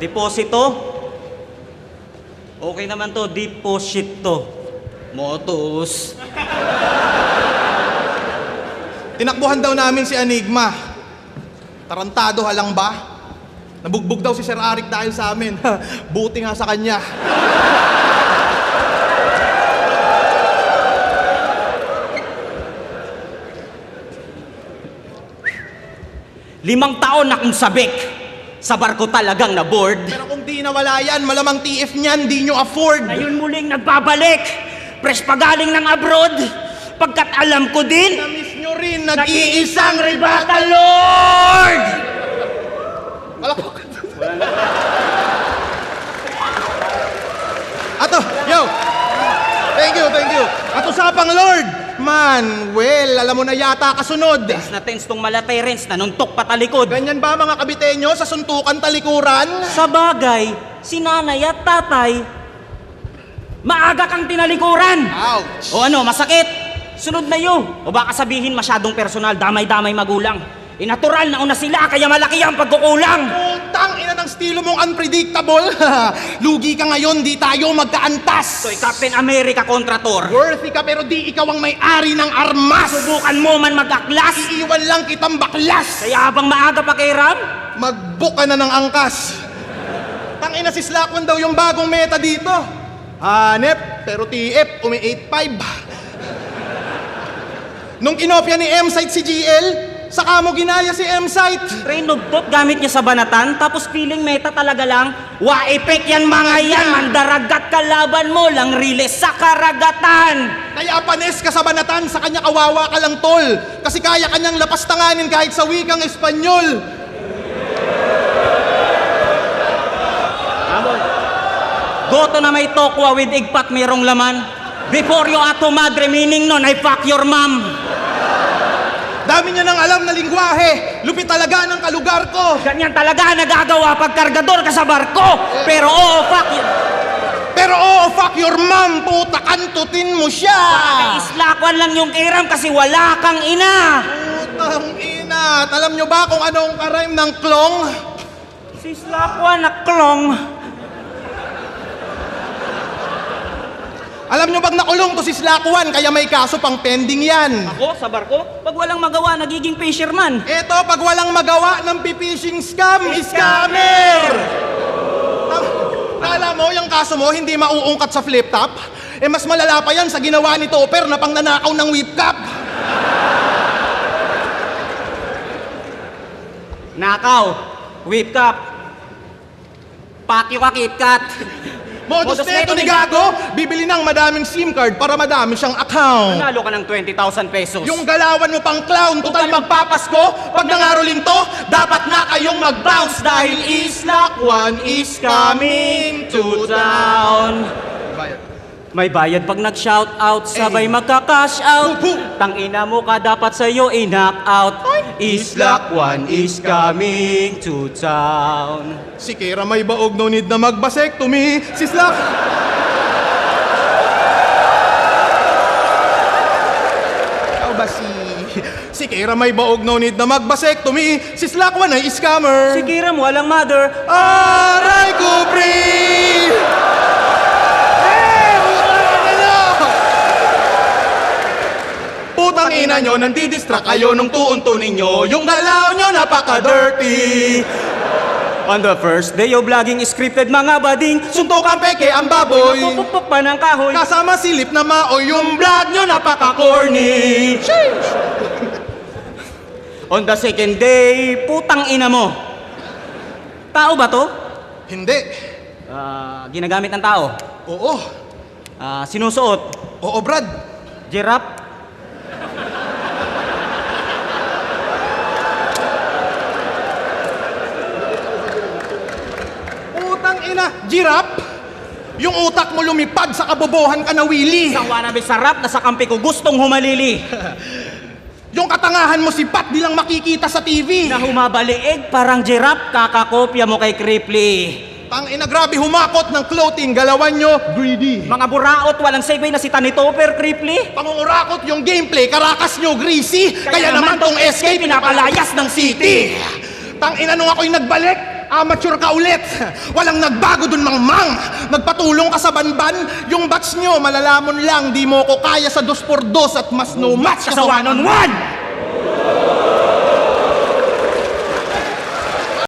Deposito? Okay naman to, deposit to. Motos. Tinakbuhan daw namin si Enigma. Tarantado halang ba? Nabugbog daw si Sir Arik dahil sa amin. Buti nga sa kanya. Limang taon na akong sabik. Sa barko talagang na-board. Pero kung di nawala yan, malamang TF niyan, di nyo afford. Ngayon muling nagbabalik. Fresh pa galing ng abroad. Pagkat alam ko din, Na-miss nyo rin, nag-iisang Rebata Lord! Palakpak. Ato, yo! Thank you. At usapang Lord, Manuel, alam mo na yata kasunod. Tense na tense tong malaterens, nanuntok patalikod. Ganyan ba mga kabitenyo sa suntukan talikuran? Sa bagay, si nanay at tatay, maaga kang tinalikuran. Ouch! O ano, masakit? Sunod na yun. O baka sabihin masyadong personal, damay-damay magulang. Natural na una sila, kaya malaki ang pagkukulang. Putang ina ng estilo mong unpredictable. Lugi ka ngayon, di tayo magkaantas. So'y Captain America kontra Thor. Worthy ka pero di ikaw ang may-ari ng armas. Subukan mo man mag-aklas. Iiwan lang kitang baklas. Kaya habang maaga pa kay Ram, Mag-book ka na ng angkas. Tangina si Slackwan daw yung bagong meta dito. Hanep, pero TF, umi 8.5. Nung kinopya ni M-Site si GL, saka mo ginaya si M-Site. Rainudtot gamit niya sa banatan, tapos feeling meta talaga lang. Wa-epek yan mga yan, mandaragat kalaban mo lang riles sa karagatan. Kaya panes ka sa banatan, sa kanya kawawa ka lang tol. Kasi kaya kanyang lapastanganin kahit sa wikang Espanyol. Goto na may tokwa with igpat merong laman. Before you ato madre, meaning nun, I fuck your mom. Dami niya nang alam na lingwahe. Lupit talaga ng kalugar ko. Ganyan talaga nagagawa pag kargador ka sa barko. Pero oo, fuck you. Pero fuck your mom, puta, kantutin mo siya. Islakwan lang yung kiram kasi wala kang ina. Putang ina. Alam nyo ba kung anong karime ng klong? Si Slakwan na klong. Alam nyo bang nakulong to si Slakwan kaya may kaso pang pending yan? Ako, sa barko? Pag walang magawa, nagiging fisherman. Eto, pag walang magawa ng pipishing scam, scammer! Kala mo, yung kaso mo hindi mauungkat sa flip top? Eh mas malala pa yan sa ginawa ni Topper na pang nanakaw ng whip cap. Nakaw, whip cup, pakyo ka KitKat. Modus neto ni Gago, bibili ng madaming SIM card para madami siyang account. Nanalo ka ng 20,000 pesos. Yung galawan mo pang clown, total magpapasko. Pag nangaroling to, dapat na kayong mag-bounce dahil Islakwan is coming to town. May bayad pag nag-shout out, sabay magka-cash out. Tangina mo ka dapat sa'yo i-knock out. Islakwan is coming to town. Si Kira may baog, no need na mag-vasectomy. Si Slak... Ikaw ba si Kira may baog, no need na mag-vasectomy. Si Slakwan ay scammer. Si Kira mo walang mother. Aray ko, pre! Putang ina nyo, nandidistract kayo nung tuunto ninyo. Yung galaw nyo napaka-dirty. On the first day of vlogging scripted mga bading, Suntok ang peke ang baboy. pupukpuk pa ng kahoy. Kasama silip na maoy. Yung vlog nyo napaka-corny. On the second day, putang ina mo. Tao ba to? Hindi. Ginagamit ng tao. Oo. Sinusuot. Oo, Brad. Giraffe. Putang ina. Giraffe? Yung utak mo lumipad sa kabobohan ka na Willy. Isang wannabe sarap na sa kampi ko gustong humalili. Yung katangahan mo si Pat di lang makikita sa TV. Na humabaliig parang giraffe, kakakopya mo kay Cripply. Tangina, grabe humakot ng clothing, galawan nyo, greedy. Mga buraot, walang segue na si Tani Topper, Cripply. Pangungurakot yung gameplay, karakas nyo, greasy. Kaya naman tong SK pinapalayas ng city. Tangina, nung ako'y nagbalik, Amateur ka ulit! Walang nagbago dun, mang! Magpatulong ka sa banban, yung batch nyo, malalamon lang, di mo ko kaya sa 2x2 at mas no match ka sa 1-on-1!